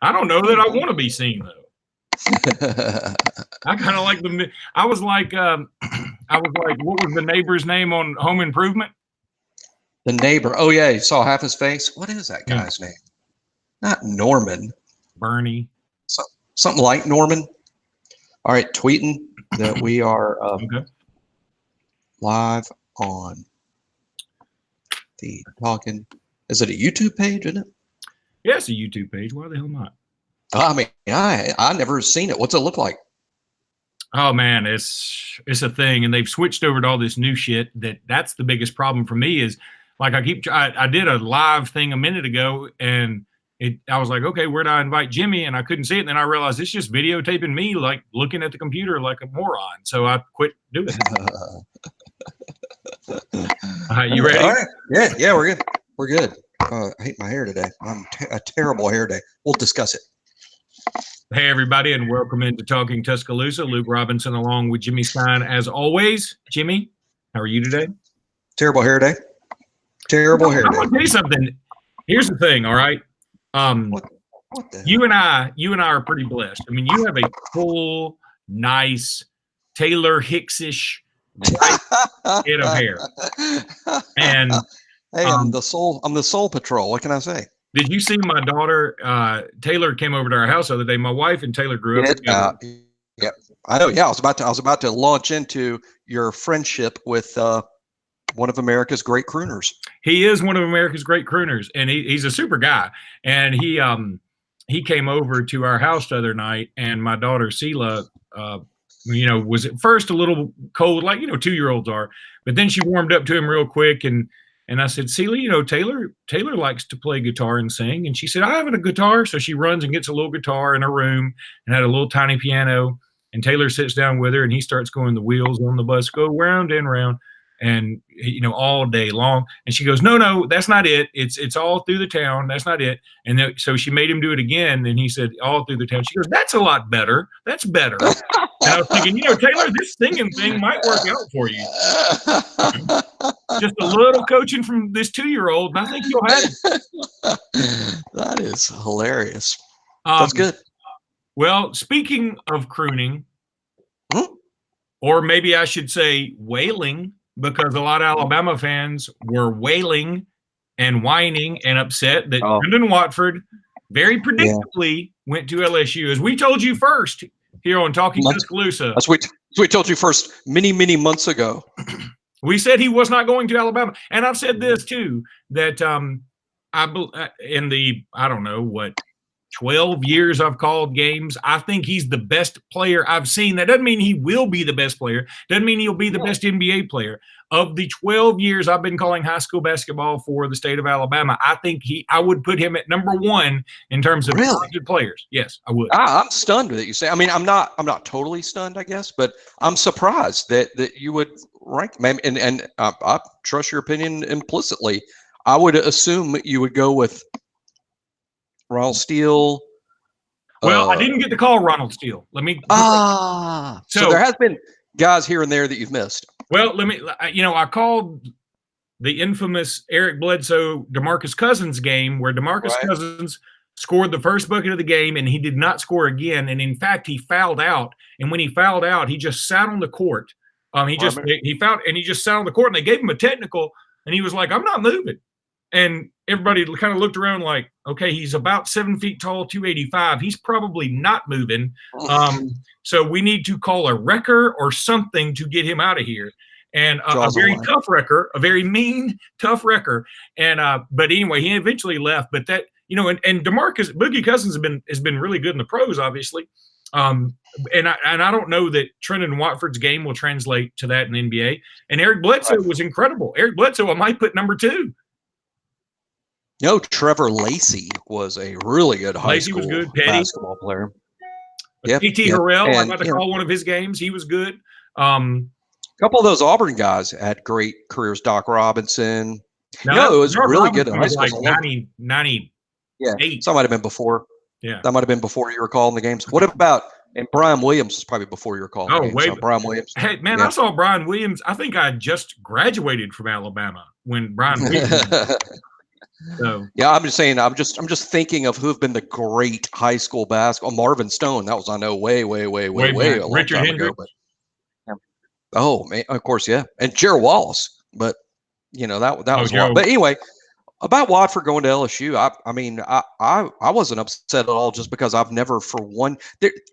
I don't know that I want to be seen though. I kind of like the. I was like, what was the neighbor's name on Home Improvement? The neighbor. Oh yeah, you saw half his face. What is that guy's name? Not Norman. Bernie. Something like Norman. All right, tweeting that we are live on the Talking. Is it a YouTube page? Isn't it? Yeah, it's a YouTube page. Why the hell not? I mean, I never seen it. What's it look like? Oh man, it's a thing, and they've switched over to all this new shit. That's the biggest problem for me is like I did a live thing a minute ago, and I was like, okay, where do I invite Jimmy? And I couldn't see it. And then I realized it's just videotaping me like looking at the computer like a moron. So I quit doing it. You ready? All right. Yeah, we're good. We're good. I hate my hair today. I'm a terrible hair day. We'll discuss it. Hey, everybody, and welcome into Talking Tuscaloosa. Luke Robinson along with Jimmy Stein, as always. Jimmy, how are you today? Terrible hair day. Terrible hair day. I'm going to tell you something. Here's the thing, all right? What the you and I are pretty blessed. I mean, you have a full, nice, Taylor Hicks-ish head of hair. And hey, I'm the soul patrol. What can I say? Did you see my daughter? Taylor came over to our house the other day. My wife and Taylor grew up together. Yeah, I know. Yeah, I was about to launch into your friendship with one of America's great crooners. He is one of America's great crooners, and he's a super guy. And he came over to our house the other night, and my daughter Sela, was at first a little cold, like 2-year-olds are, but then she warmed up to him real quick. And I said, Sela, Taylor likes to play guitar and sing. And she said, I have a guitar. So she runs and gets a little guitar in her room and had a little tiny piano. And Taylor sits down with her and he starts going, the wheels on the bus go round and round. And, all day long. And she goes, no, that's not it. It's all through the town. That's not it. And so she made him do it again. And he said, all through the town. She goes, that's a lot better. That's better. And I was thinking, Taylor, this singing thing might work out for you. Just a little coaching from this 2-year-old, and I think you'll have it. That is hilarious. That's good. Well, speaking of crooning, or maybe I should say wailing, because a lot of Alabama fans were wailing and whining and upset that Brendan Watford very predictably went to LSU. As we told you first here on Talking Tuscaloosa. As we told you first many months ago. We said he was not going to Alabama. And I've said this too, that in the, 12 years I've called games, I think he's the best player I've seen. That doesn't mean he will be the best player. Doesn't mean he'll be the best NBA player. Of the 12 years I've been calling high school basketball for the state of Alabama, I think I would put him at number 1 in terms of talented players. Yes, I would. I'm stunned that you say. I mean, I'm not totally stunned, I guess, but I'm surprised that you would rank him. And I trust your opinion implicitly. I would assume you would go with Ronald Steele. Well, I didn't get to call Ronald Steele. So there has been guys here and there that you've missed. Well, I called the infamous Eric Bledsoe DeMarcus Cousins game where DeMarcus Cousins scored the first bucket of the game and he did not score again. And in fact, he fouled out. And when he fouled out, he just sat on the court. He fouled and he just sat on the court and they gave him a technical and he was like, I'm not moving. And everybody kind of looked around like, okay, he's about 7 feet tall, 285. He's probably not moving. So we need to call a wrecker or something to get him out of here. And a very tough wrecker, a very mean, tough wrecker. And but anyway, he eventually left. But that, and DeMarcus Boogie Cousins has been really good in the pros, obviously. And I don't know that Trendon Watford's game will translate to that in the NBA. And Eric Bledsoe was incredible. Eric Bledsoe, I might put number 2. No, Trevor Lacey was a really good high school basketball player. P.T. Harrell, I'm about to call one of his games. He was good. A couple of those Auburn guys had great careers. Doc Robinson. It was really good in high school. Like 98. Yeah, that might have been before. Yeah, that might have been before you were calling the games. What about Brian Williams was probably before you were calling the games. Wait. So Brian Williams. Hey, man, I saw Brian Williams. I think I just graduated from Alabama when Brian Williams. So Yeah, I'm just saying. I'm just thinking of who have been the great high school basketball. Marvin Stone. That was, I know, way way a back, long Richard time ago. Hendricks. But oh man, of course, yeah, and Gerald Wallace. But that was a lot. Joe. But anyway, about Watford going to LSU, I mean, I wasn't upset at all just because I've never for one.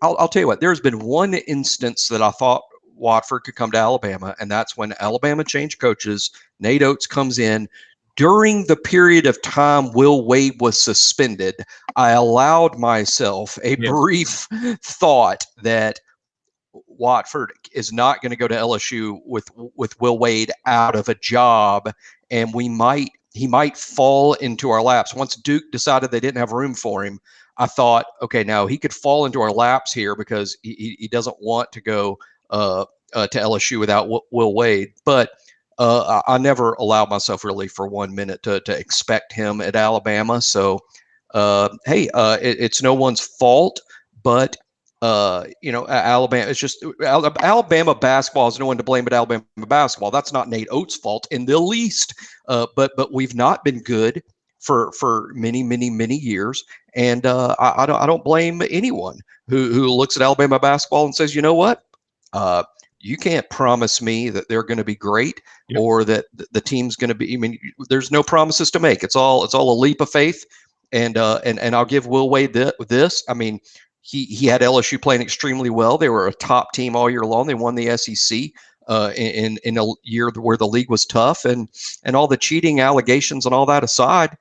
I'll tell you what. There's been one instance that I thought Watford could come to Alabama, and that's when Alabama changed coaches. Nate Oates comes in. During the period of time Will Wade was suspended, I allowed myself a brief thought that Watford is not going to go to LSU with Will Wade out of a job, and he might fall into our laps. Once Duke decided they didn't have room for him, I thought, okay, now he could fall into our laps here because he doesn't want to go to LSU without Will Wade. But I never allowed myself really for 1 minute to expect him at Alabama. So, hey, it's no one's fault, but Alabama. It's just Alabama basketball is no one to blame but Alabama basketball. That's not Nate Oates' fault in the least. But we've not been good for many years, and I don't blame anyone who looks at Alabama basketball and says, you know what, you can't promise me that they're going to be great or that the team's going to be. I mean, there's no promises to make. It's all a leap of faith, and I'll give Will Wade this. I mean. He had LSU playing extremely well. They were a top team all year long. They won the SEC in a year where the league was tough, and all the cheating allegations and all that aside,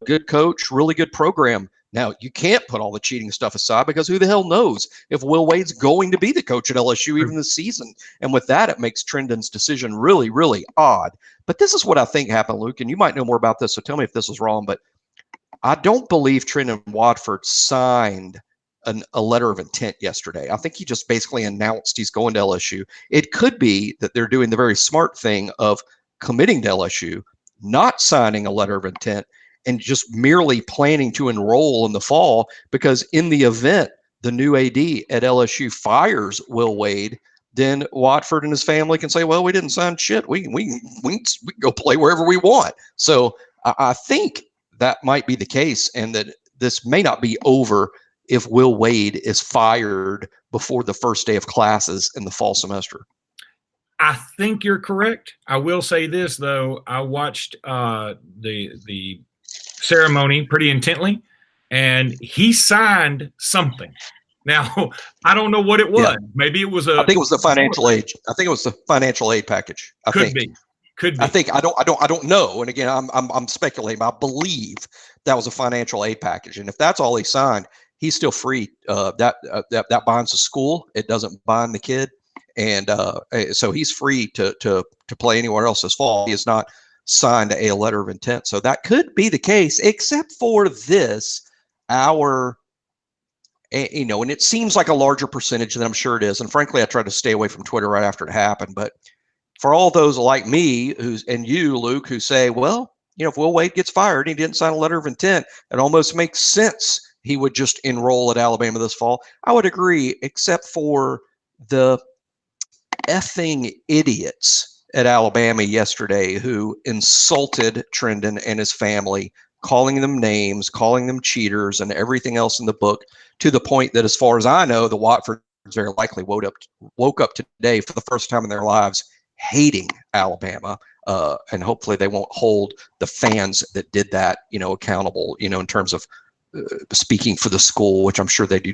good coach, really good program. Now you can't put all the cheating stuff aside because who the hell knows if Will Wade's going to be the coach at LSU even this season? And with that, it makes Trendon's decision really odd. But this is what I think happened, Luke, and you might know more about this. So tell me if this is wrong. But I don't believe Trendon Watford signed a letter of intent yesterday. I think he just basically announced he's going to LSU. It could be that they're doing the very smart thing of committing to LSU, not signing a letter of intent, and just merely planning to enroll in the fall, because in the event the new AD at LSU fires Will Wade, then Watford and his family can say, well, we didn't sign shit. We can go play wherever we want. So I think that might be the case, and that this may not be over if Will Wade is fired before the first day of classes in the fall semester. I think you're correct. I will say this, though. I watched the ceremony pretty intently, and he signed something. Now, I don't know what it was. Yeah. Maybe it was I think it was the financial aid. I think it was the financial aid package. Could be. I think I don't know. And again, I'm speculating. But I believe that was a financial aid package. And if that's all he signed, he's still free. That binds the school. It doesn't bind the kid, and so he's free to play anywhere else this fall. He has not signed a letter of intent, so that could be the case. Except for this, and it seems like a larger percentage than I'm sure it is. And frankly, I tried to stay away from Twitter right after it happened. But for all those like me, and you, Luke, who say, well, if Will Wade gets fired and he didn't sign a letter of intent, it almost makes sense he would just enroll at Alabama this fall. I would agree, except for the effing idiots at Alabama yesterday who insulted Trendon and his family, calling them names, calling them cheaters, and everything else in the book, to the point that, as far as I know, the Watfords very likely woke up today for the first time in their lives hating Alabama. And hopefully they won't hold the fans that did that, accountable, in terms of speaking for the school, which I'm sure they do,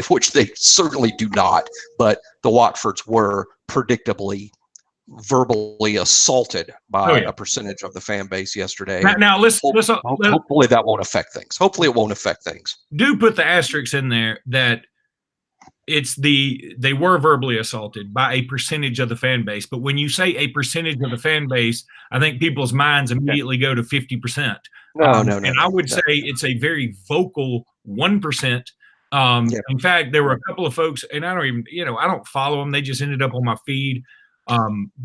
which they certainly do not. But the Watfords were predictably verbally assaulted by a percentage of the fan base yesterday. Now hopefully that won't affect things. Hopefully it won't affect things. Do put the asterisks in there that they were verbally assaulted by a percentage of the fan base. But when you say a percentage of the fan base, I think people's minds immediately go to 50%. No. And I would say it's a very vocal 1%. In fact, there were a couple of folks, and I don't even, I don't follow them. They just ended up on my feed.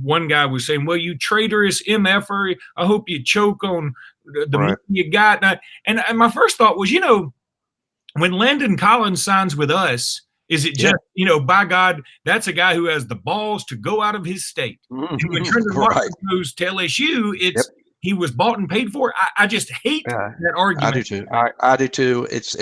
One guy was saying, well, you traitorous MFer, I hope you choke on the money you got. And my first thought was, when Landon Collins signs with us, is it just, by God, that's a guy who has the balls to go out of his state. And when Trendon Watford goes to LSU, he was bought and paid for. I just hate that argument. I do too. I do too. It's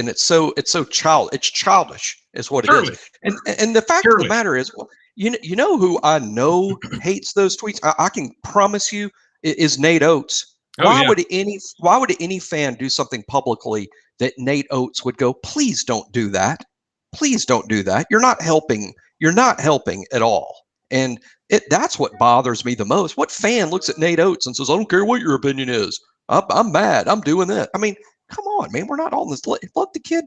childish is what it is. And the fact of the matter is, you know who I know hates those tweets? I can promise you is Nate Oates. Why would any fan do something publicly that Nate Oates would go, please don't do that. Please don't do that. You're not helping. You're not helping at all. And that's what bothers me the most. What fan looks at Nate Oates and says, I don't care what your opinion is. I'm mad. I'm doing that. I mean, come on, man. We're not on this. Let the kid.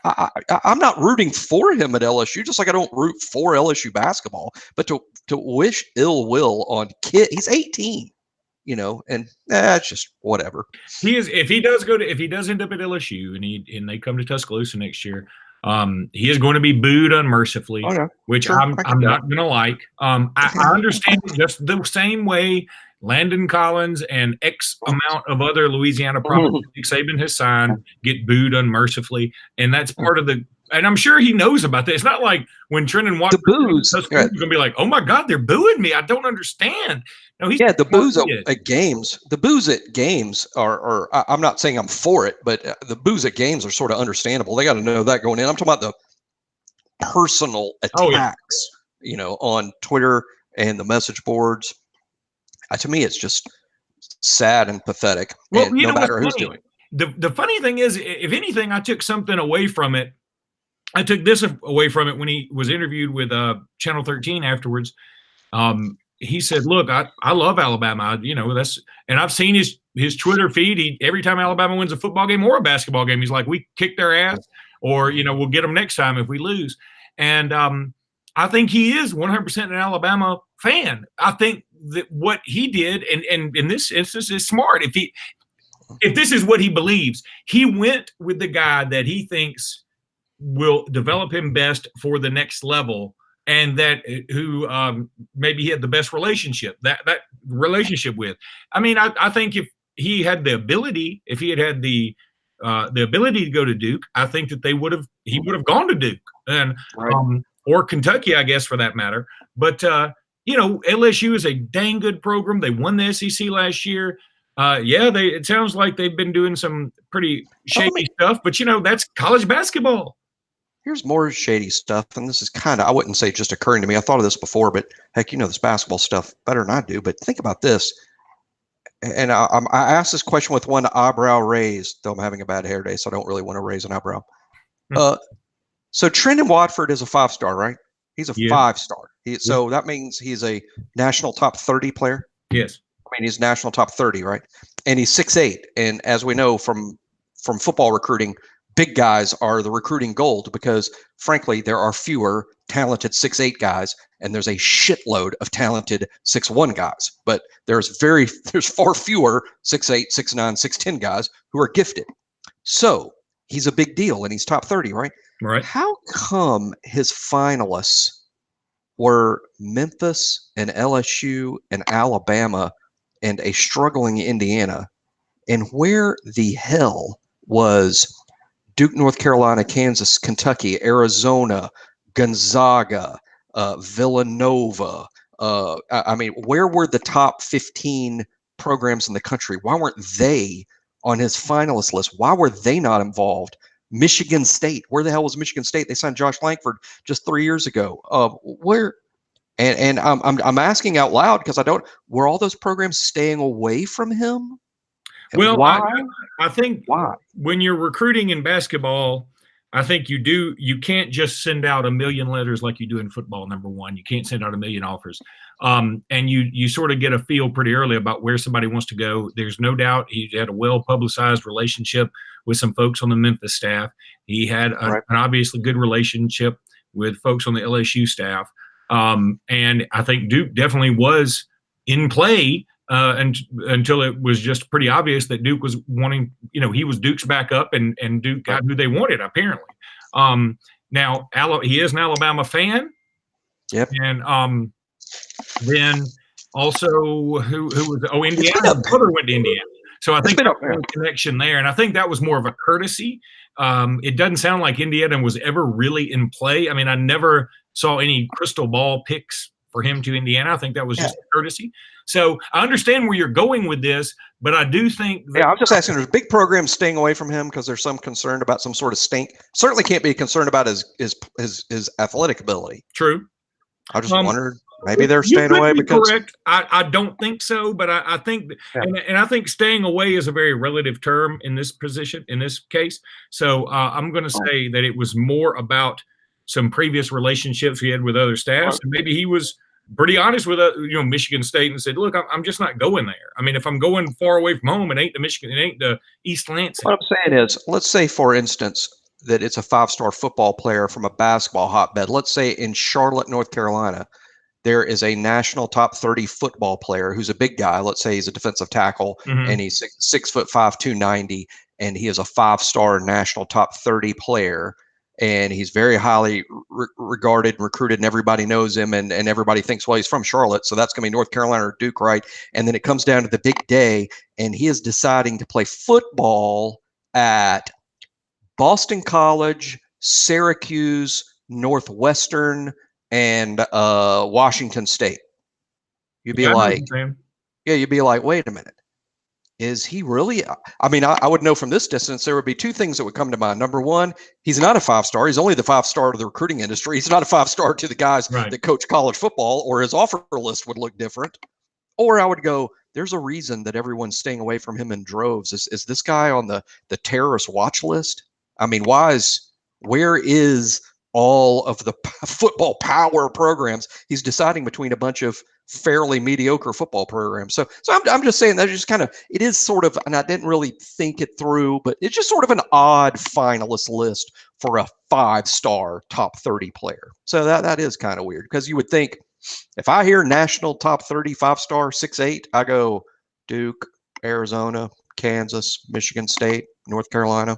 I'm not rooting for him at LSU, just like I don't root for LSU basketball. But to wish ill will on kid, he's 18, and it's just whatever. He is. If he does end up at LSU and they come to Tuscaloosa next year, he is going to be booed unmercifully, which I'm not going to like. I understand it just the same way Landon Collins and X amount of other Louisiana properties Nick Saban has signed get booed unmercifully, and that's part of the. And I'm sure he knows about that. It's not like when Trenton Watford boos he's going to be like, "Oh my God, they're booing me! I don't understand." No, the boos at games. The boos at games are. I'm not saying I'm for it, but the boos at games are sort of understandable. They got to know that going in. I'm talking about the personal attacks, on Twitter and the message boards. To me, it's just sad and pathetic. Well, and no matter who's doing it. The funny thing is, if anything, I took something away from it. I took this away from it when he was interviewed with Channel 13 afterwards. He said, "Look, I love Alabama. And I've seen his Twitter feed. Every time Alabama wins a football game or a basketball game, he's like, we kick their ass, or we'll get them next time if we lose." And I think he is 100% an Alabama fan. I think that what he did, and in this instance, is smart. If this is what he believes, he went with the guy that he thinks will develop him best for the next level, and that who maybe he had the best relationship with. I mean, I think if he had the ability, if he had the ability to go to Duke, I think that he would have gone to Duke and or Kentucky, I guess, for that matter. But LSU is a dang good program. They won the SEC last year. It sounds like they've been doing some pretty shady stuff, but that's college basketball. Here's more shady stuff, and this is kind of, I wouldn't say just occurring to me. I thought of this before, but heck, this basketball stuff better than I do. But think about this. And I asked this question with one eyebrow raised, though I'm having a bad hair day, so I don't really want to raise an eyebrow. So Trenton Watford is a 5-star, right? He's a 5-star. So that means he's a national top 30 player? Yes. I mean, he's national top 30, right? And he's 6'8". And as we know from football recruiting, big guys are the recruiting gold because, frankly, there are fewer talented 6'8" guys, and there's a shitload of talented 6'1" guys. But there's far fewer 6'8", 6'9", 6'10" guys who are gifted. So he's a big deal, and he's top 30, right? Right. How come his finalists were Memphis and LSU and Alabama and a struggling Indiana? And where the hell was Duke, North Carolina, Kansas, Kentucky, Arizona, Gonzaga, Villanova? I mean, where were the top 15 programs in the country? Why weren't they on his finalist list? Why were they not involved? Michigan State. Where the hell was Michigan State? They signed Josh Langford just 3 years ago. Where? And I'm asking out loud because were all those programs staying away from him? Well, why? I think when you're recruiting in basketball, I think you can't just send out a million letters like you do in football. Number one, you can't send out a million offers. And you sort of get a feel pretty early about where somebody wants to go. There's no doubt he had a well-publicized relationship with some folks on the Memphis staff. He had an obviously good relationship with folks on the LSU staff. And I think Duke definitely was in play until it was just pretty obvious that Duke was wanting, he was Duke's backup and Duke got who they wanted, apparently. Now, he is an Alabama fan. Yep. And then also, who was – Indiana. His brother went to Indiana. So I think there was a connection there. And I think that was more of a courtesy. It doesn't sound like Indiana was ever really in play. I mean, I never saw any crystal ball picks for him to Indiana. I think that was just a courtesy. So I understand where you're going with this, but I do think that, I'm just asking, there's big programs staying away from him because there's some concern about some sort of stink. Certainly can't be concerned about his athletic ability. True. I just wondered, maybe they're staying away because. Correct. I don't think so, but I think, and I think staying away is a very relative term in this position, in this case. So I'm going to say that it was more about some previous relationships he had with other staffs, and maybe he was pretty honest with Michigan State and said, "Look, I'm just not going there. I mean, if I'm going far away from home, it ain't the Michigan, it ain't the East Lansing." What I'm saying is, let's say, for instance, that it's a 5-star football player from a basketball hotbed. Let's say in Charlotte, North Carolina, there is a national top 30 football player who's a big guy. Let's say he's a defensive tackle, and he's 6'5", 290, and he is a 5-star national top 30 player. And he's very highly regarded and recruited, and everybody knows him, and everybody thinks, well, he's from Charlotte, so that's going to be North Carolina or Duke, right? And then it comes down to the big day, and he is deciding to play football at Boston College, Syracuse, Northwestern, and Washington State. You'd be like, you'd be like, wait a minute. Is he really? I mean, I would know from this distance, there would be two things that would come to mind. Number one, he's not a 5-star. He's only the 5-star to the recruiting industry. He's not a 5-star to the guys that coach college football, or his offer list would look different. Or I would go, there's a reason that everyone's staying away from him in droves. Is this guy on the terrorist watch list? I mean, where is all of the football power programs? He's deciding between a bunch of fairly mediocre football programs. So I'm just saying that just kind of, it is sort of, and I didn't really think it through, but it's just sort of an odd finalist list for a 5-star top 30 player. So that is kind of weird, because you would think if I hear national top 30 5-star 6'8", I go Duke, Arizona, Kansas, Michigan State, North Carolina,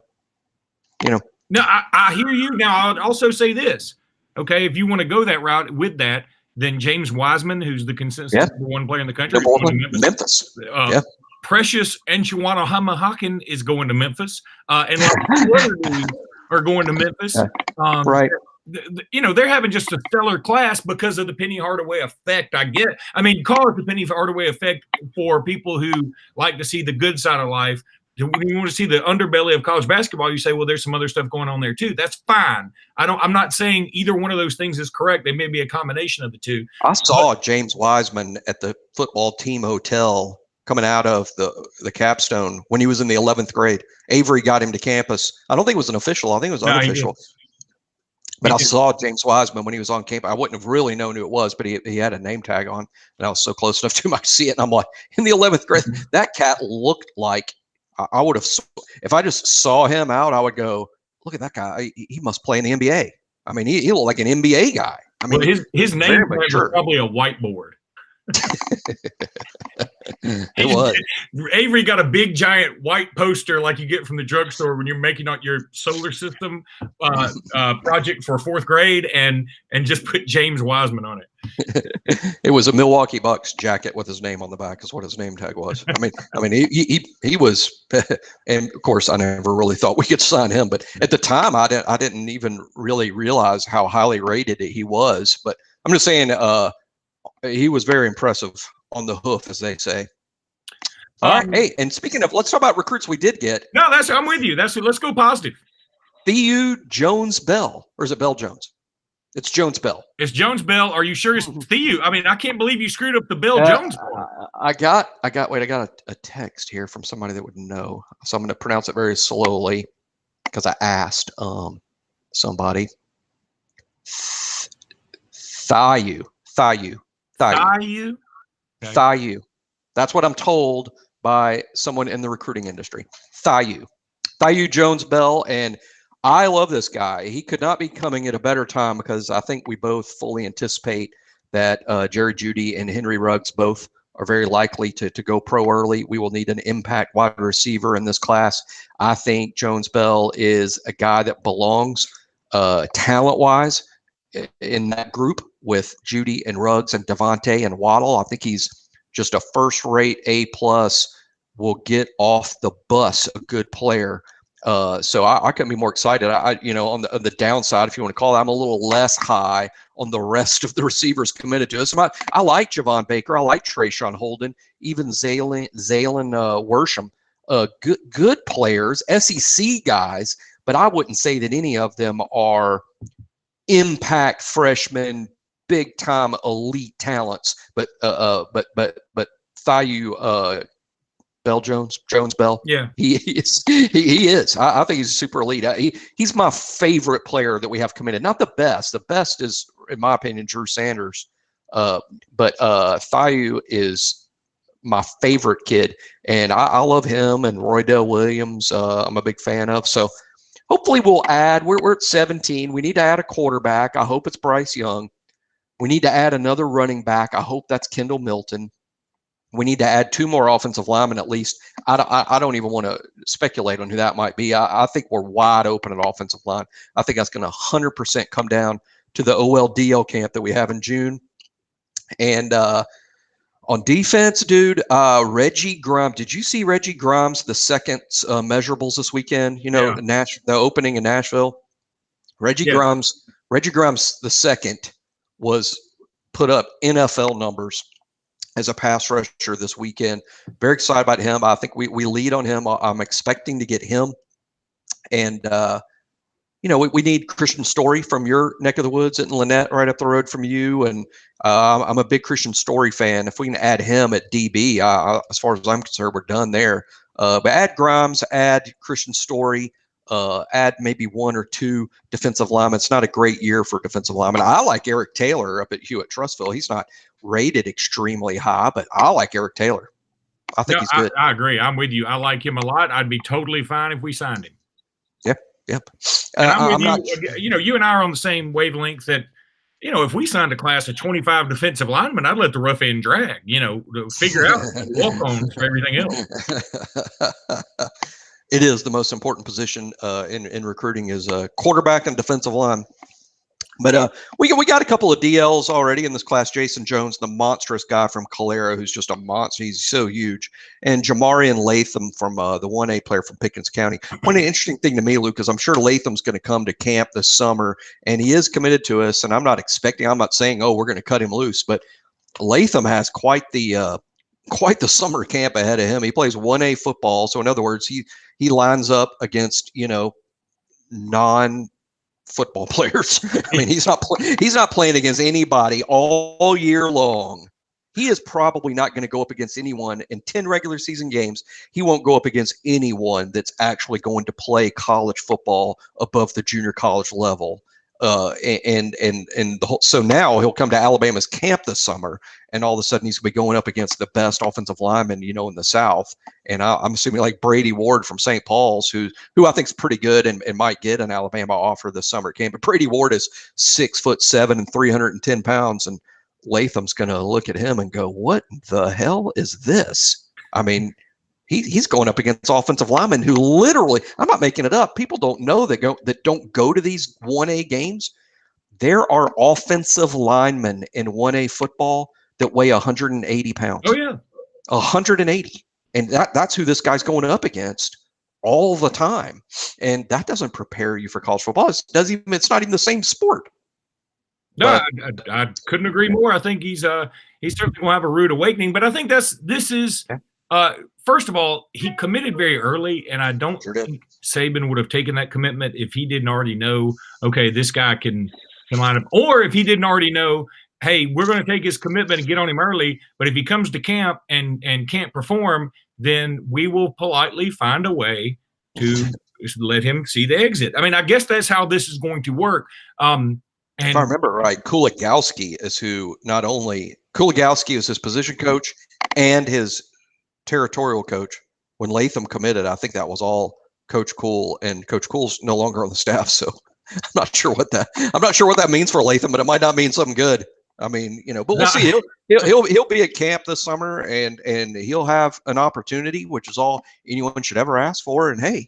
No, I hear you. Now, I'd also say this. Okay, if you want to go that route with that, then James Wiseman, who's the consensus number 1 player in the country, Memphis. Precious Enchiwanahakin is going to Memphis, and other dudes are going to Memphis. Right. They're having just a stellar class because of the Penny Hardaway effect. I get. I mean, call it the Penny Hardaway effect for people who like to see the good side of life. When you want to see the underbelly of college basketball, you say, well, there's some other stuff going on there too. That's fine. I'm not saying either one of those things is correct. They may be a combination of the two. I saw James Wiseman at the football team hotel coming out of the capstone when he was in the 11th grade. Avery got him to campus. I don't think it was an official. I think it was unofficial. But I saw James Wiseman when he was on campus. I wouldn't have really known who it was, but he had a name tag on, and I was so close enough to him I see it. And I'm like, in the 11th grade, that cat looked like, I would have, if I just saw him out, I would go, look at that guy. He must play in the NBA. I mean, he looked like an NBA guy. I mean, his name was probably a whiteboard. It was. Avery got a big giant white poster like you get from the drugstore when you're making out your solar system project for 4th grade, and just put James Wiseman on it. It was a Milwaukee Bucks jacket with his name on the back is what his name tag was. I mean, he was, and of course I never really thought we could sign him, but at the time I didn't even really realize how highly rated he was. But I'm just saying, he was very impressive on the hoof, as they say. All right. Hey, and speaking of, let's talk about recruits we did get. No, I'm with you. Let's go positive. Theou Jones-Bell, or is it Bell Jones? It's Jones-Bell. It's Jones-Bell. Are you sure it's Theou? I mean, I can't believe you screwed up the Bell Jones part. I got a text here from somebody that would know. So I'm going to pronounce it very slowly because I asked somebody. Theou. Okay. Theou. That's what I'm told by someone in the recruiting industry. Theou Jones-Bell, and I love this guy. He could not be coming at a better time, because I think we both fully anticipate that Jerry Jeudy and Henry Ruggs both are very likely to go pro early. We will need an impact wide receiver in this class. I think Jones-Bell is a guy that belongs talent-wise in that group with Jeudy and Ruggs and Devontae and Waddle. I think he's just a first-rate A+, will get off the bus a good player. So I couldn't be more excited. On the downside, if you want to call it, I'm a little less high on the rest of the receivers committed to us. I like Javon Baker. I like Trayshawn Holden, even Zalen Worsham. Good players, SEC guys, but I wouldn't say that any of them are impact freshmen, big time elite talents. But Thiago Jones Bell. Yeah, he is. I think he's super elite. He's my favorite player that we have committed. Not the best. The best is, in my opinion, Drew Sanders. But Thiago is my favorite kid, and I love him and Roydell Williams. I'm a big fan of. So hopefully we'll add. We're at 17. We need to add a quarterback. I hope it's Bryce Young. We need to add another running back. I hope that's Kendall Milton. We need to add 2 more offensive linemen at least. I don't even want to speculate on who that might be. I think we're wide open at offensive line. I think that's going to 100% come down to the OLDL camp that we have in June. And on defense, dude, Reggie Grimes. Did you see Reggie Grimes, the second measurables this weekend? The opening in Nashville. Reggie Grimes the second was put up NFL numbers as a pass rusher this weekend. Very excited about him. I think we lead on him. I'm expecting to get him. And, we need Christian Story from your neck of the woods at Lynette, right up the road from you. And I'm a big Christian Story fan. If we can add him at DB, as far as I'm concerned, we're done there. But add Grimes, add Christian Story, add maybe 1 or 2 defensive linemen. It's not a great year for defensive linemen. I like Eric Taylor up at Hewitt-Trussville. He's not rated extremely high, but I like Eric Taylor. I think he's good. I agree. I'm with you. I like him a lot. I'd be totally fine if we signed him. Yep. You and I are on the same wavelength that, if we signed a class of 25 defensive linemen, I'd let the rough end drag, to figure out walk-ons for everything else. It is the most important position in recruiting is quarterback and defensive line. But we got a couple of DLs already in this class. Jason Jones, the monstrous guy from Calera, who's just a monster. He's so huge. And Jamarian Latham from the 1A player from Pickens County. One interesting thing to me, Luke, is I'm sure Latham's going to come to camp this summer, and he is committed to us. And I'm not saying, we're going to cut him loose, but Latham has quite the summer camp ahead of him. He plays 1A football. So in other words, he lines up against, non-football players. I mean, he's not playing against anybody all year long. He is probably not going to go up against anyone in 10 regular season games. He won't go up against anyone that's actually going to play college football above the junior college level. So now he'll come to Alabama's camp this summer, and all of a sudden he's going to be going up against the best offensive lineman, in the South. And I'm assuming like Brady Ward from St. Paul's, who I think is pretty good and might get an Alabama offer this summer camp. But Brady Ward is 6'7" and 310 pounds, and Latham's going to look at him and go, "What the hell is this?" I mean, he's going up against offensive linemen who literally, I'm not making it up. People don't know that don't go to these 1A games. There are offensive linemen in 1A football that weigh 180 pounds. Oh yeah. 180. And that's who this guy's going up against all the time. And that doesn't prepare you for college football. It's not even the same sport. No, I couldn't agree more. I think he's certainly going to have a rude awakening, but I think this is first of all, he committed very early, and I don't think Saban would have taken that commitment if he didn't already know, okay, this guy can line up, or if he didn't already know, hey, we're going to take his commitment and get on him early, but if he comes to camp and can't perform, then we will politely find a way to let him see the exit. I mean, I guess that's how this is going to work. And if I remember right, Kuligowski is Kuligowski is his position coach and his territorial coach. When Latham committed, I think that was all Coach Cool, and Coach Cool's no longer on the staff, so I'm not sure what that means for Latham, but it might not mean something good. I mean, but we'll see. He'll be at camp this summer, and he'll have an opportunity, which is all anyone should ever ask for. And hey,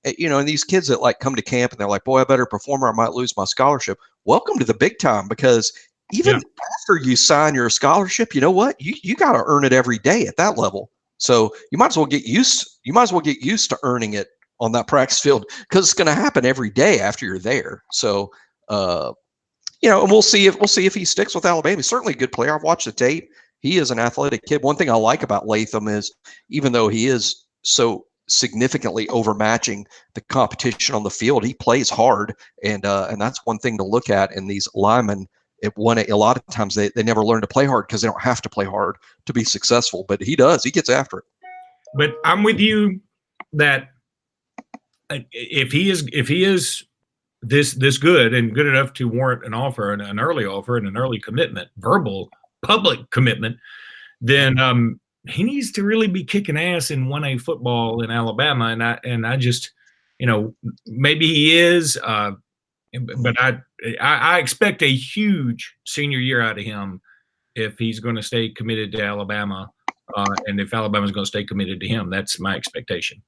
and these kids that like come to camp and they're like, boy, I better perform or I might lose my scholarship. Welcome to the big time, because even after you sign your scholarship, you know what? You got to earn it every day at that level. So you might as well get used to earning it on that practice field, because it's going to happen every day after you're there. So, and we'll see if he sticks with Alabama. He's certainly a good player. I've watched the tape. He is an athletic kid. One thing I like about Latham is, even though he is so significantly overmatching the competition on the field, he plays hard, and that's one thing to look at. And these linemen, a lot of times they never learn to play hard because they don't have to play hard to be successful, but he does. He gets after it. But I'm with you that if he is this good and good enough to warrant an offer, and an early offer and an early commitment, verbal public commitment, then he needs to really be kicking ass in 1A football in Alabama. And I just, maybe he is, but I expect a huge senior year out of him if he's going to stay committed to Alabama, and if Alabama's going to stay committed to him. That's my expectation.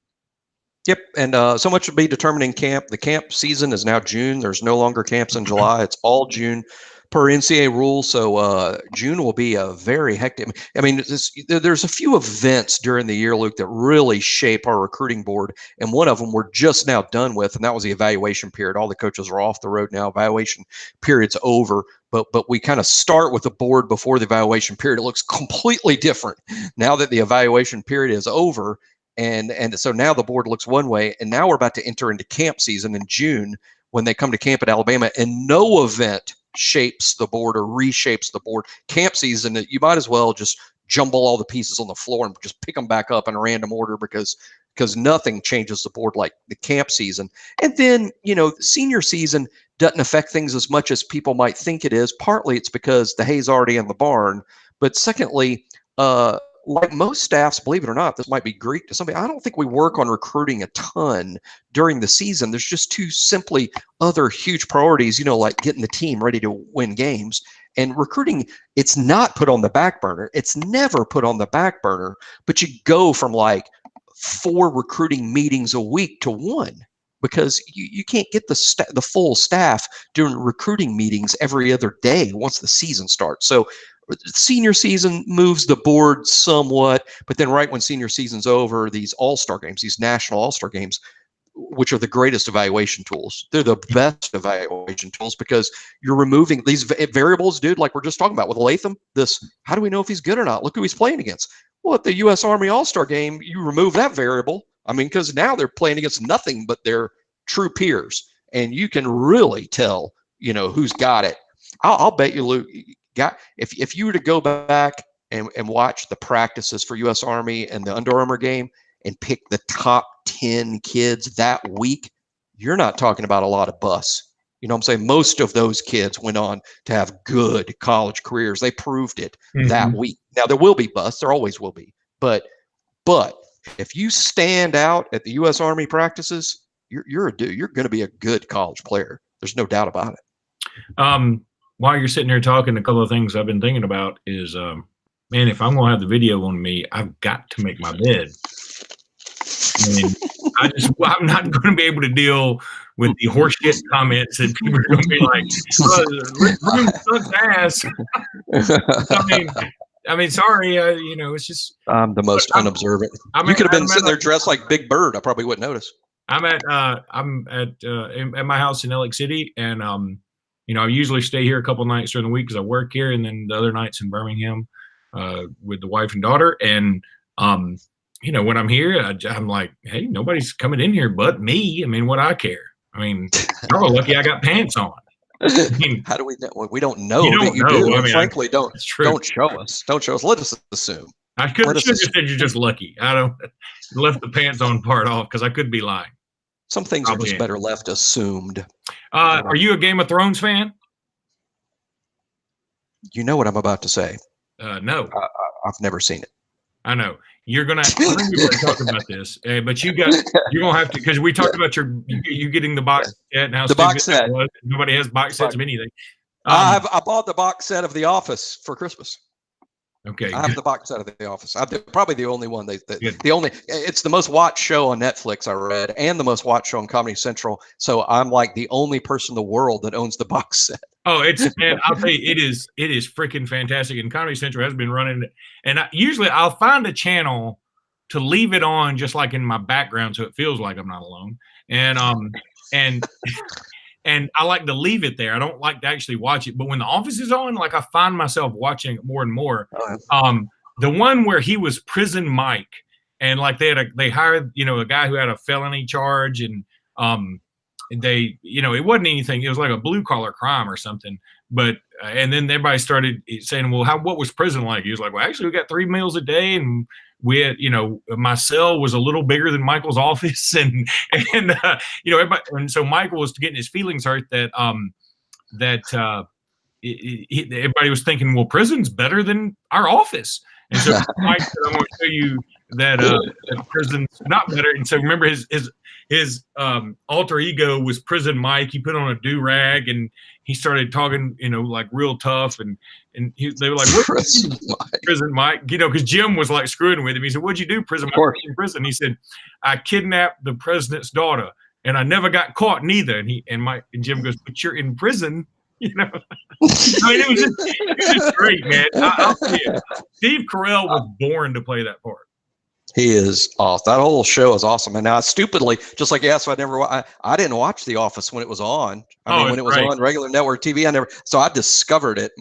Yep, and so much will be determined in camp. The camp season is now June. There's no longer camps in July. It's all June per NCAA rules. So June will be a very hectic. I mean, there's a few events during the year, Luke, that really shape our recruiting board, and one of them we're just now done with, and that was the evaluation period. All the coaches are off the road now. Evaluation period's over, but we kind of start with the board before the evaluation period. It looks completely different now that the evaluation period is over. And so now the board looks one way, and now we're about to enter into camp season in June when they come to camp at Alabama, and no event shapes the board or reshapes the board. Camp season, you might as well just jumble all the pieces on the floor and just pick them back up in a random order, because nothing changes the board like the camp season. And then, senior season doesn't affect things as much as people might think it is. Partly it's because the hay's already in the barn, but secondly, like most staffs, believe it or not, this might be Greek to somebody, I don't think we work on recruiting a ton during the season. There's just too simply other huge priorities, like getting the team ready to win games. And recruiting, it's not put on the back burner. It's never put on the back burner, but you go from like 4 recruiting meetings a week to 1, because you can't get the full staff doing recruiting meetings every other day once the season starts. So senior season moves the board somewhat, but then right when senior season's over, these all-star games, these national all-star games, which are the greatest evaluation tools. They're the best evaluation tools because you're removing these variables, dude, like we're just talking about with Latham. How do we know if he's good or not? Look who he's playing against. Well, at the U.S. Army All-Star game, you remove that variable. I mean, because now they're playing against nothing but their true peers, and you can really tell, who's got it. I'll bet you, Luke, if you were to go back and watch the practices for U.S. Army and the Under Armour game and pick the top 10 kids that week, you're not talking about a lot of busts. You know what I'm saying? Most of those kids went on to have good college careers. They proved it that week. Now, there will be busts. There always will be. But if you stand out at the U.S. Army practices, you're going to be a good college player. There's no doubt about it. While you're sitting here talking, a couple of things I've been thinking about is, man, if I'm going to have the video on me, I've got to make my bed. I mean, I'm not going to be able to deal with the horseshit comments that people are going to be like, room sucks ass. I mean, sorry, it's just. I'm the most unobservant. You could have been sitting there dressed like Big Bird. I probably wouldn't notice. I'm at my house in Lake City, and I usually stay here a couple nights during the week because I work here, and then the other nights in Birmingham with the wife and daughter. And when I'm here, I'm like, hey, nobody's coming in here but me. I mean, what I care? I mean, you're lucky I got pants on. I mean, how do we know? We don't know that you do. I mean, frankly, don't show us. Don't show us. Let us assume. I should have just said you're just lucky. I don't left the pants on part off because I could be lying. Some things are just better left assumed. Are you a Game of Thrones fan? You know what I'm about to say. No. I've never seen it. I know. You're going to talk about this, but you're going to have to, because we talked about you getting the box set and how the box set. Nobody has box sets of anything. I bought the box set of The Office for Christmas. Okay, I have the box set of The Office. Probably the only one. It's the most watched show on Netflix, I read, and the most watched show on Comedy Central. So I'm like the only person in the world that owns the box set. Oh, man, I'll tell you, it is freaking fantastic. And Comedy Central has been running, and usually I'll find a channel to leave it on just like in my background, so it feels like I'm not alone. And and and I like to leave it there. I don't like to actually watch it. But when The Office is on, like I find myself watching it more and more. The one where he was Prison Mike, and like they hired a guy who had a felony charge, and they it wasn't anything. It was like a blue collar crime or something. But and then everybody started saying, well, what was prison like? He was like, well, actually, we got 3 meals a day, and we had, my cell was a little bigger than Michael's office, and everybody, and so Michael was getting his feelings hurt that everybody was thinking, well, prison's better than our office, and so Mike said, I'm going to show you that prison's not better. And so remember his alter ego was Prison Mike. He put on a do-rag and he started talking, like real tough. And they were like, what Prison Mike? Because Jim was like screwing with him. He said, what'd you do, Prison Mike, in prison? He said, I kidnapped the president's daughter and I never got caught neither. And Jim goes, but you're in prison. I mean, it was just great, man. I'll tell you, Steve Carell was born to play that part. He is awesome. That whole show is awesome. And now, stupidly, just like you asked, I didn't watch The Office when it was on. I mean, when it was on regular network TV, so I discovered it,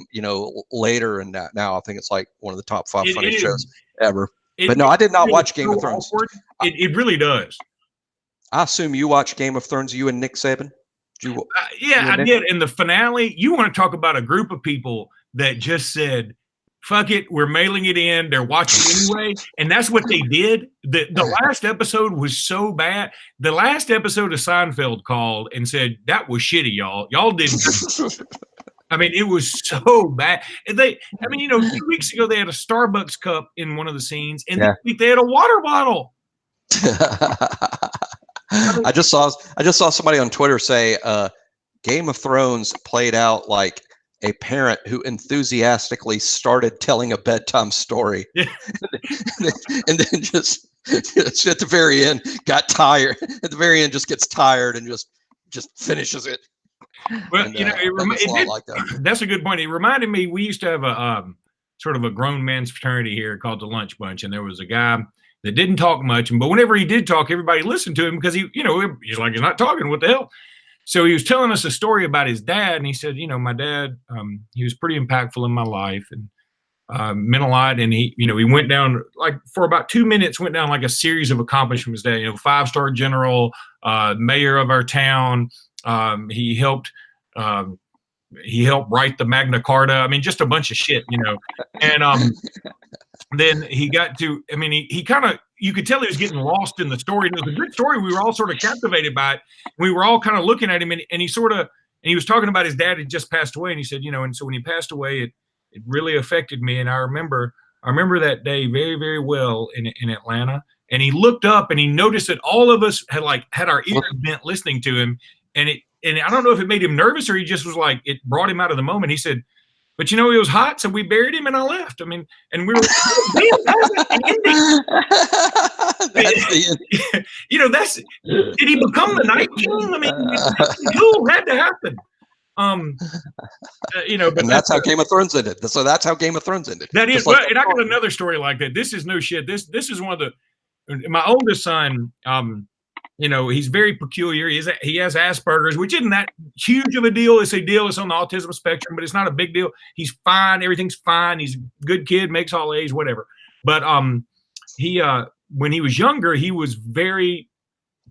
later. And now I think it's like one of the top 5 funny shows ever. But no, I did not watch Game of Thrones. It really does. I assume you watched Game of Thrones, you and Nick Saban? Yeah, I did. In the finale, you want to talk about a group of people that just said, fuck it, we're mailing it in. They're watching anyway. And that's what they did. The last episode was so bad. The last episode of Seinfeld called and said, that was shitty, y'all. Y'all didn't. I mean, it was so bad. 2 weeks ago, they had a Starbucks cup in one of the scenes. And this week they had a water bottle. I just saw somebody on Twitter say Game of Thrones played out like a parent who enthusiastically started telling a bedtime story, and then just at the very end got tired. At the very end, just gets tired and just finishes it. Well, that's a good point. It reminded me, we used to have a sort of a grown man's fraternity here called the Lunch Bunch, and there was a guy that didn't talk much, but whenever he did talk, everybody listened to him because he's like, he's not talking. What the hell? So he was telling us a story about his dad, and he said, my dad, he was pretty impactful in my life and meant a lot. And he went down, like for about 2 minutes, went down like a series of accomplishments that, 5-star general, mayor of our town. He helped write the Magna Carta. I mean, just a bunch of shit, and then he got to, he kind of, you could tell he was getting lost in the story. And it was a good story. We were all sort of captivated by it. We were all kind of looking at him, and he was talking about his dad had just passed away. And he said, and so when he passed away, it really affected me. And I remember that day very, very well in Atlanta. And he looked up and he noticed that all of us had our ears bent listening to him. And I don't know if it made him nervous or he just was like, it brought him out of the moment. He said, but he was hot, so we buried him and I left. I mean, and we were, did he become the Night King? I mean, it had to happen. But and that's how Game of Thrones ended. So that's how Game of Thrones ended. That is, and I got another story like that. This is no shit. This is one of my oldest son. He's very peculiar. He has Asperger's, which isn't that huge of a deal. It's a deal. It's on the autism spectrum, but it's not a big deal. He's fine. Everything's fine. He's a good kid, makes all A's, whatever. But he when he was younger, he was very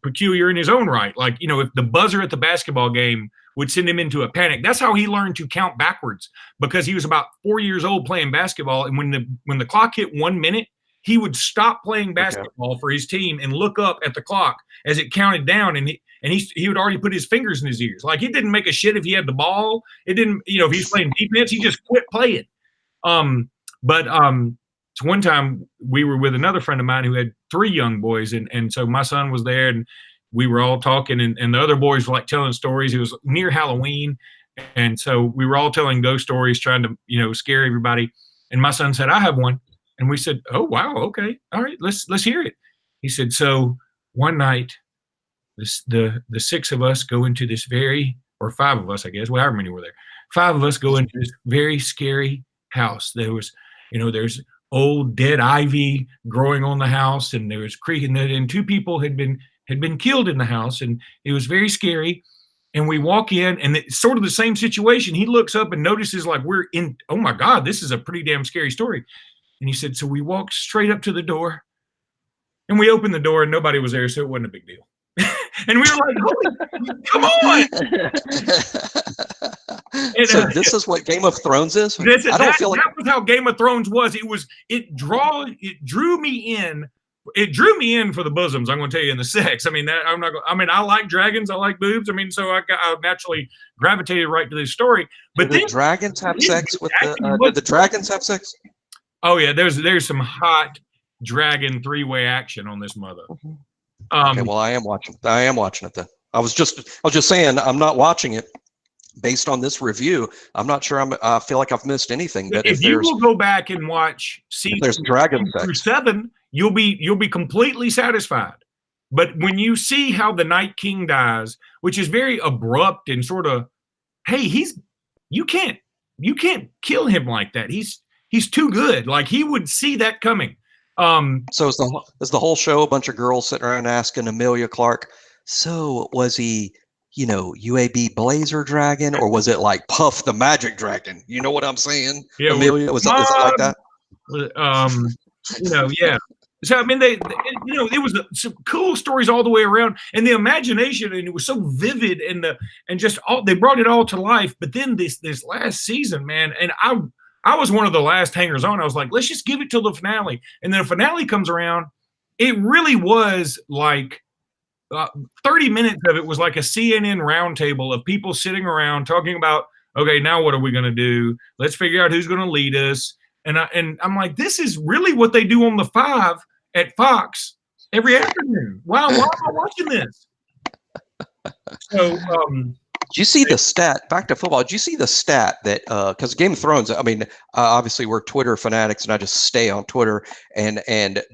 peculiar in his own right. Like, if the buzzer at the basketball game would send him into a panic, that's how he learned to count backwards, because he was about 4 years old playing basketball. And when the clock hit 1 minute, he would stop playing basketball for his team and look up at the clock as it counted down. And he would already put his fingers in his ears. Like, he didn't make a shit if he had the ball. It didn't, if he's playing defense, he just quit playing. So one time we were with another friend of mine who had 3 young boys. And so my son was there and we were all talking and the other boys were like telling stories. It was near Halloween. And so we were all telling ghost stories, trying to, scare everybody. And my son said, I have one. And we said, oh, wow. Okay. All right. Let's hear it. He said, so one night, the 6 of us go into this or 5 of us, I guess, however many were there. 5 of us go into this very scary house. There was, there's old dead ivy growing on the house, and there was creaking, and two people had been killed in the house, and it was very scary. And we walk in, and it's sort of the same situation. He looks up and notices like we're in. Oh my God, this is a pretty damn scary story. And he said, so we walked straight up to the door, and we opened the door, and nobody was there, so it wasn't a big deal. And we were like, holy, come on. And, so this is what Game of Thrones is? I don't feel like that was how Game of Thrones was. It drew me in. It drew me in for the bosoms. I'm going to tell you, in the sex. I mean, I like dragons. I like boobs. I mean, so I naturally gravitated right to this story. But did dragons have sex with did the dragons have sex? Oh yeah, there's some hot dragon 3-way action on this mother. Okay, well, I am watching it then. I was just saying I'm not watching it based on this review. I'm not sure I feel like I've missed anything. But if you will go back and watch seasons 2 through 7, you'll be completely satisfied. But when you see how the Night King dies, which is very abrupt and sort of, hey, you can't kill him like that. He's too good. Like, he would see that coming. So is the whole show a bunch of girls sitting around asking Emilia Clarke, so was he, UAB Blazer Dragon, or was it like Puff the Magic Dragon? You know what I'm saying? Yeah, Emilia, is it like that? Yeah. So I mean, they it was some cool stories all the way around, and the imagination, and it was so vivid, and just all, they brought it all to life. But then this last season, man, and I was one of the last hangers on. I was like, let's just give it till the finale. And then the finale comes around. It really was like 30 minutes of it was like a CNN roundtable of people sitting around talking about, okay, now what are we going to do? Let's figure out who's going to lead us. And I'm like, this is really what they do on the 5 at Fox every afternoon. Why am I watching this? So, do you see the stat, back to football, do you see the stat that, because Game of Thrones, I mean, obviously we're Twitter fanatics and I just stay on Twitter, and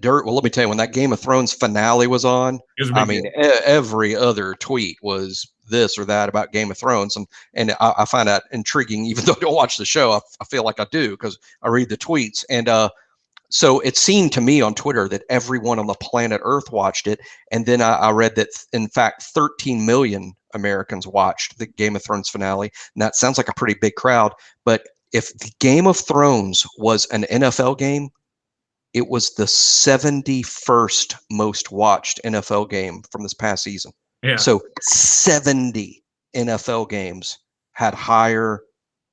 well, let me tell you, when that Game of Thrones finale was on, I mean, every other tweet was this or that about Game of Thrones. And I find that intriguing, even though I don't watch the show. I feel like I do because I read the tweets. And so it seemed to me on Twitter that everyone on the planet Earth watched it. And then I read that, in fact, 13 million Americans watched the Game of Thrones finale. And that sounds like a pretty big crowd. But if the Game of Thrones was an NFL game, it was the 71st most watched NFL game from this past season. Yeah. So 70 NFL games had higher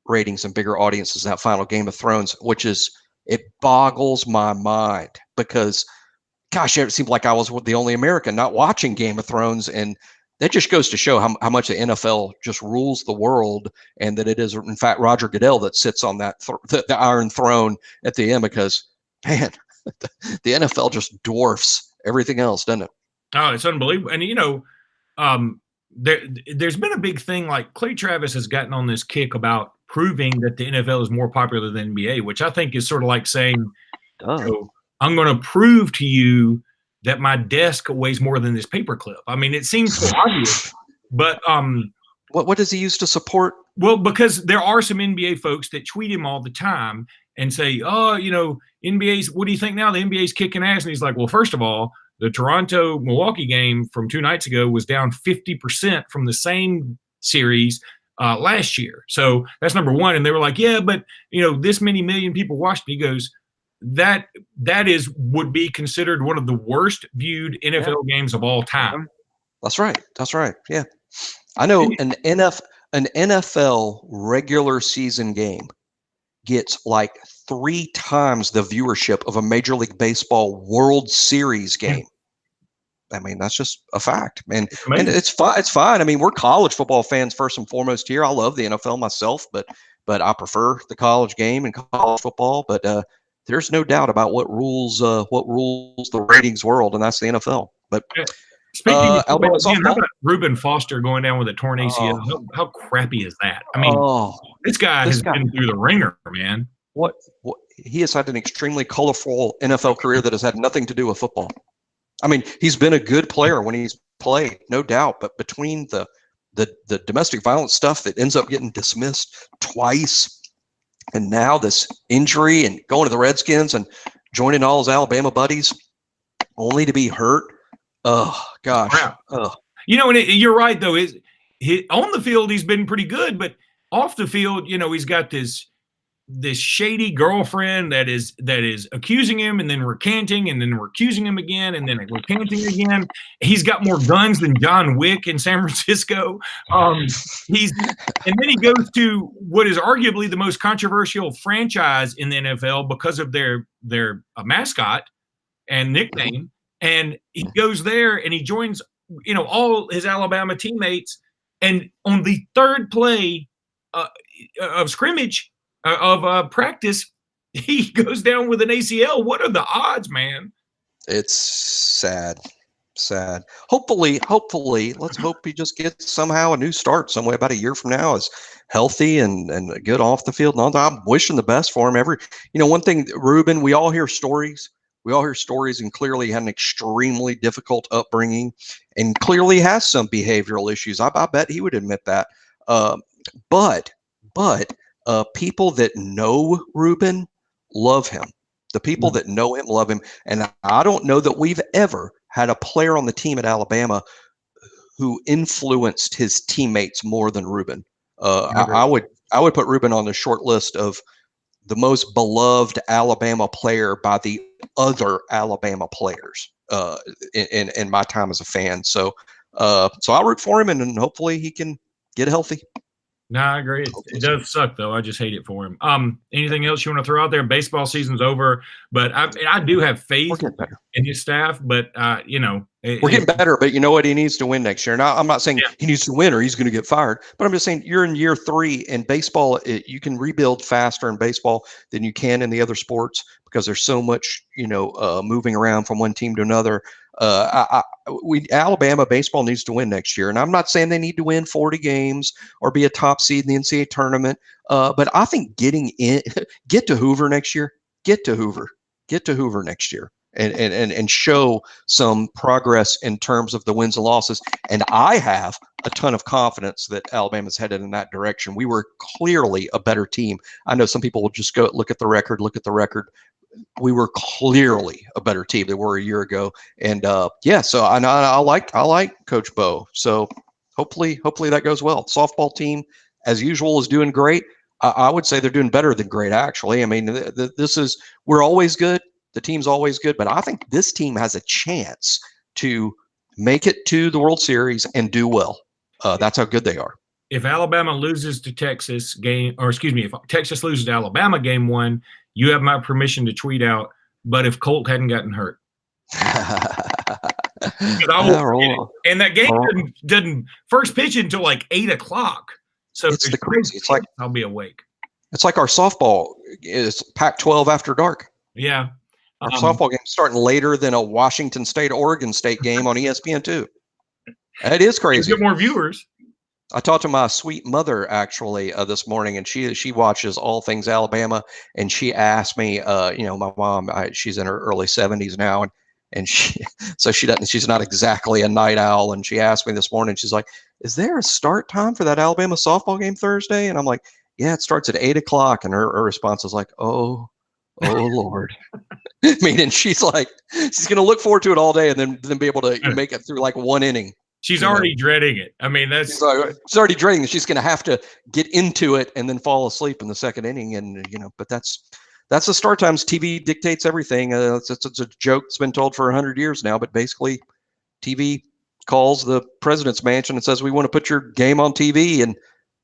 ratings and bigger audiences than that final Game of Thrones, which is, it boggles my mind because, gosh, it seemed like I was the only American not watching Game of Thrones. And that just goes to show how much the NFL just rules the world, and that it is, in fact, Roger Goodell that sits on that the Iron Throne at the end, because, man, the NFL just dwarfs everything else, doesn't it? Oh, it's unbelievable. And, there's been a big thing, like Clay Travis has gotten on this kick about proving that the NFL is more popular than NBA, which I think is sort of like saying, I'm going to prove to you that my desk weighs more than this paperclip. I mean, it seems so obvious, but what does he use to support? Well, because there are some NBA folks that tweet him all the time and say, oh, NBA's, what do you think now? The NBA's kicking ass. And he's like, well, first of all, the Toronto-Milwaukee game from 2 nights ago was down 50% from the same series last year. So that's number one. And they were like, yeah, but, this many million people watched it. He goes, that would be considered one of the worst viewed NFL games of all time. That's right. Yeah. I know an NFL regular season game gets like 3 times the viewership of a Major League Baseball World Series game. I mean, that's just a fact, man. And it's fine. It's fine. I mean, we're college football fans first and foremost here. I love the NFL myself, but I prefer the college game and college football. But there's no doubt about what rules the ratings world, and that's the NFL. But speaking of Alabama, how about Reuben Foster going down with a torn ACL? How crappy is that? I mean, this guy has been through the ringer, man. What he has had an extremely colorful NFL career that has had nothing to do with football. I mean, he's been a good player when he's played, no doubt. But between the domestic violence stuff that ends up getting dismissed twice, and now this injury and going to the Redskins, and joining all his Alabama buddies, only to be hurt. Oh gosh. Crap. Oh. You know, and you're right though. On the field he's been pretty good, but off the field, you know, he's got this shady girlfriend that is accusing him and then recanting and then accusing him again and then recanting again. He's got more guns than John Wick in San Francisco. And then he goes to what is arguably the most controversial franchise in the NFL because of their mascot and nickname. And he goes there and he joins, you know, all his Alabama teammates. And on the third play of scrimmage, of practice, he goes down with an ACL. What are the odds, man? It's sad. Hopefully, let's hope he just gets somehow a new start some way about a year from now, is healthy and good off the field. And I'm wishing the best for him. One thing, Ruben, we all hear stories, and clearly had an extremely difficult upbringing and clearly has some behavioral issues. I bet he would admit that. But people that know Ruben love him. The people that know him love him. And I don't know that we've ever had a player on the team at Alabama who influenced his teammates more than Ruben. I would put Ruben on the short list of the most beloved Alabama player by the other Alabama players in my time as a fan. So I'll root for him, and hopefully he can get healthy. No, I agree. It does suck, though. I just hate it for him. Anything else you want to throw out there? Baseball season's over, but I do have faith in his staff. But we're getting better. But you know what? He needs to win next year. Now, I'm not saying he needs to win or he's going to get fired, but I'm just saying you're in year 3 in baseball. You can rebuild faster in baseball than you can in the other sports because there's so much moving around from one team to another. Alabama baseball needs to win next year, and I'm not saying they need to win 40 games or be a top seed in the NCAA tournament, but I think get to Hoover next year, get to Hoover next year, and show some progress in terms of the wins and losses. And I have a ton of confidence that Alabama's headed in that direction. We were clearly a better team. I know some people will just go look at the record. We were clearly a better team than we were a year ago. And so I like Coach Bo. So hopefully that goes well. Softball team, as usual, is doing great. I would say they're doing better than great, actually. I mean, we're always good. The team's always good, but I think this team has a chance to make it to the World Series and do well. That's how good they are. If Alabama loses to Texas if Texas loses to Alabama game 1, you have my permission to tweet out, but if Colt hadn't gotten hurt. And that game doesn't first pitch until like 8:00. So it's the crazy. It's like I'll be awake. It's like our softball is Pac-12 after dark. Yeah. Our softball game starting later than a Washington State, Oregon State game on ESPN2. It is crazy. Get more viewers. I talked to my sweet mother actually this morning, and she watches all things Alabama, and she asked me, my mom, she's in her early 70s now, and she's not exactly a night owl, and she asked me this morning, she's like, "Is there a start time for that Alabama softball game Thursday?" And I'm like, "Yeah, it starts at 8:00," and her response was like, "Oh Lord." Meaning she's going to look forward to it all day, and then be able to make it through like one inning. She's already dreading it. I mean, she's already dreading that she's going to have to get into it and then fall asleep in the second inning. And, but that's the start times. TV dictates everything. It's a joke that's been told for 100 years now, but basically TV calls the president's mansion and says, "We want to put your game on TV." And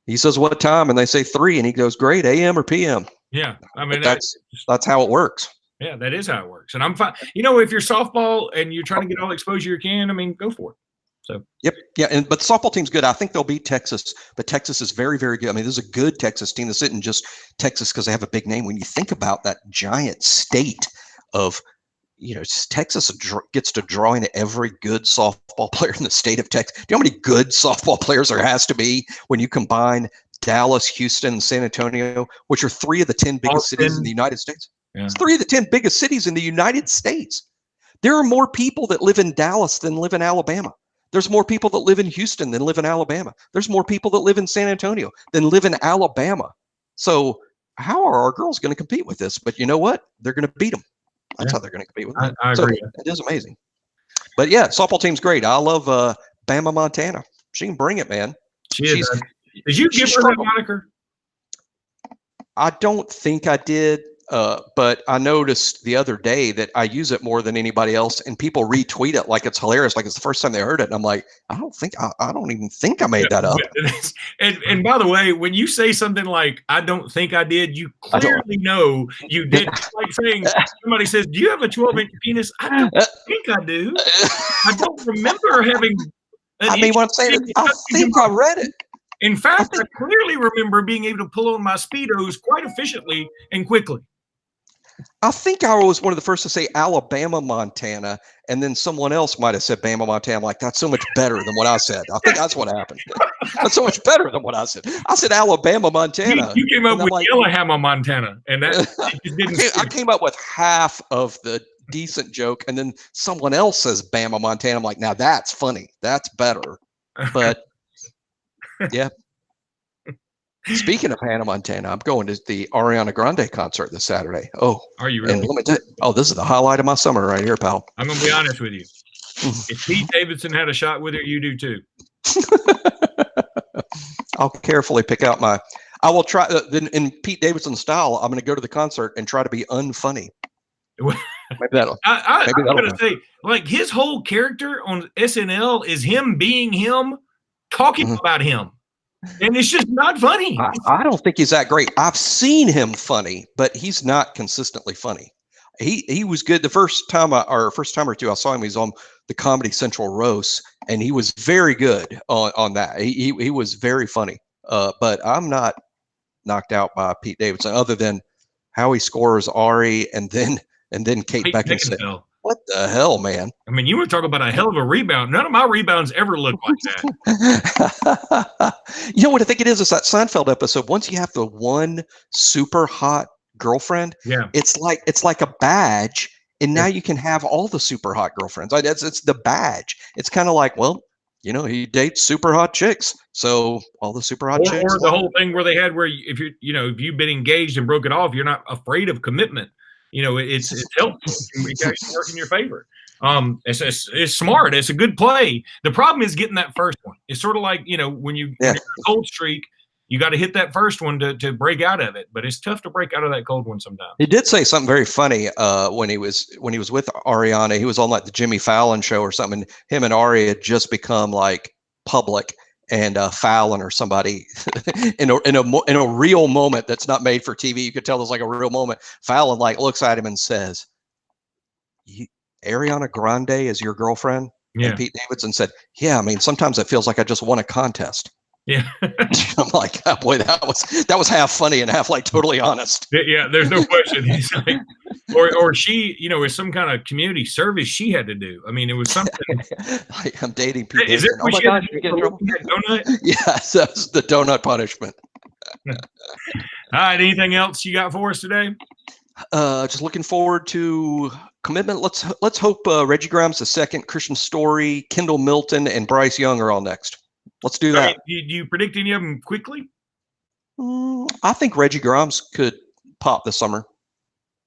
he says, "What time?" And they say 3, and he goes, "Great, AM or PM?" Yeah. I mean, that's how it works. Yeah, that is how it works. And I'm fine. If you're softball and you're trying to get all the exposure you can, I mean, go for it. So yep, yeah, but the softball team's good. I think they'll beat Texas, but Texas is very, very good. I mean, this is a good Texas team. This isn't just Texas because they have a big name. When you think about that giant state of, Texas gets to draw in every good softball player in the state of Texas. Do you know how many good softball players there has to be when you combine Dallas, Houston, and San Antonio, which are 3 of the 10 biggest cities in the United States? Yeah. It's 3 of the 10 biggest cities in the United States. There are more people that live in Dallas than live in Alabama. There's more people that live in Houston than live in Alabama. There's more people that live in San Antonio than live in Alabama. So how are our girls going to compete with this? But you know what? They're going to beat them. That's how they're going to compete with me. I So agree. it is amazing. But yeah, softball team's great. I love Bama Montana. She can bring it, man. She is. Did you give her that moniker? I don't think I did, but I noticed the other day that I use it more than anybody else, and people retweet it like it's hilarious, like it's the first time they heard it. And I'm like, I don't even think I made that up. And by the way, when you say something like "I don't think I did," you clearly know you did. It's like saying somebody says, "Do you have a 12-inch penis?" I don't think I do. I don't remember having. I mean, what I'm saying, I think I read it. In fact, I clearly remember being able to pull on my Speedos quite efficiently and quickly. I think I was one of the first to say Alabama, Montana, and then someone else might have said Bama, Montana. I'm like, that's so much better than what I said. I think that's what happened. That's so much better than what I said. I said Alabama, Montana. You came up with Yellowhammer, Montana, and that just didn't. I came up with half of the decent joke, and then someone else says Bama, Montana. I'm like, now that's funny. That's better. But yeah. Speaking of Hannah Montana, I'm going to the Ariana Grande concert this Saturday. Oh, are you really? And let me tell you, this is the highlight of my summer right here, pal. I'm going to be honest with you. If Pete Davidson had a shot with her, you do too. I'll carefully pick out I will try in Pete Davidson style. I'm going to go to the concert and try to be unfunny. Maybe that'll. I'm going to say, like, his whole character on SNL is him being him, talking about him. And it's just not funny. I don't think he's that great. I've seen him funny, but he's not consistently funny. He was good the first time or two I saw him. He's on the Comedy Central roast, and he was very good on that. He was very funny. But I'm not knocked out by Pete Davidson, other than how he scores Ari and then Kate Beckinsale. What the hell, man? I mean, you were talking about a hell of a rebound. None of my rebounds ever look like that. You know what I think it is? It's that Seinfeld episode. Once you have the one super hot girlfriend, it's like a badge, and now you can have all the super hot girlfriends. It's the badge. It's kind of like, well, you know, he dates super hot chicks, so all the super hot chicks. Or the whole thing where they had where if you've been engaged and broke it off, you're not afraid of commitment. You know, it's helpful. It actually work in your favor. It's smart. It's a good play. The problem is getting that first one. It's sort of like, you know, when you're in a cold streak, you got to hit that first one to break out of it. But it's tough to break out of that cold one sometimes. He did say something very funny when he was with Ariana. He was on like the Jimmy Fallon show or something. Him and Ari had just become like public. And Fallon or somebody in a real moment that's not made for TV, you could tell there's like a real moment. Fallon like looks at him and says, "Ariana Grande is your girlfriend?" Yeah. And Pete Davidson said, "Yeah, I mean, sometimes it feels like I just won a contest." Yeah. I'm like, oh, boy, that was half funny and half like totally honest. Yeah, there's no question. He's like, or she, you know, is some kind of community service she had to do. I mean, it was something. Like, I'm dating Pete Is Davidson. Oh my gosh, you get in trouble? Donut? Yes, that's the donut punishment. All right, anything else you got for us today? Just looking forward to commitment. Let's hope Reggie Grimes the second, Christian Story, Kendall Milton, and Bryce Young are all next. Let's do that. Do you predict any of them quickly? I think Reggie Grimes could pop this summer.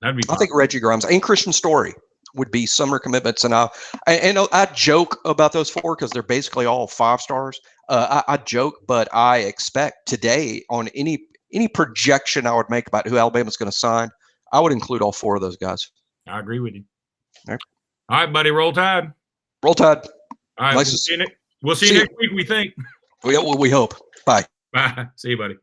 That'd be. I think Reggie Grimes and Christian Story would be summer commitments, and I joke about those four because they're basically all 5 stars. I joke, but I expect today on any projection I would make about who Alabama's going to sign, I would include all 4 of those guys. I agree with you. All right, buddy. Roll Tide. Roll Tide. All right. We'll see you next week, we think. We hope. Bye. Bye. See you, buddy.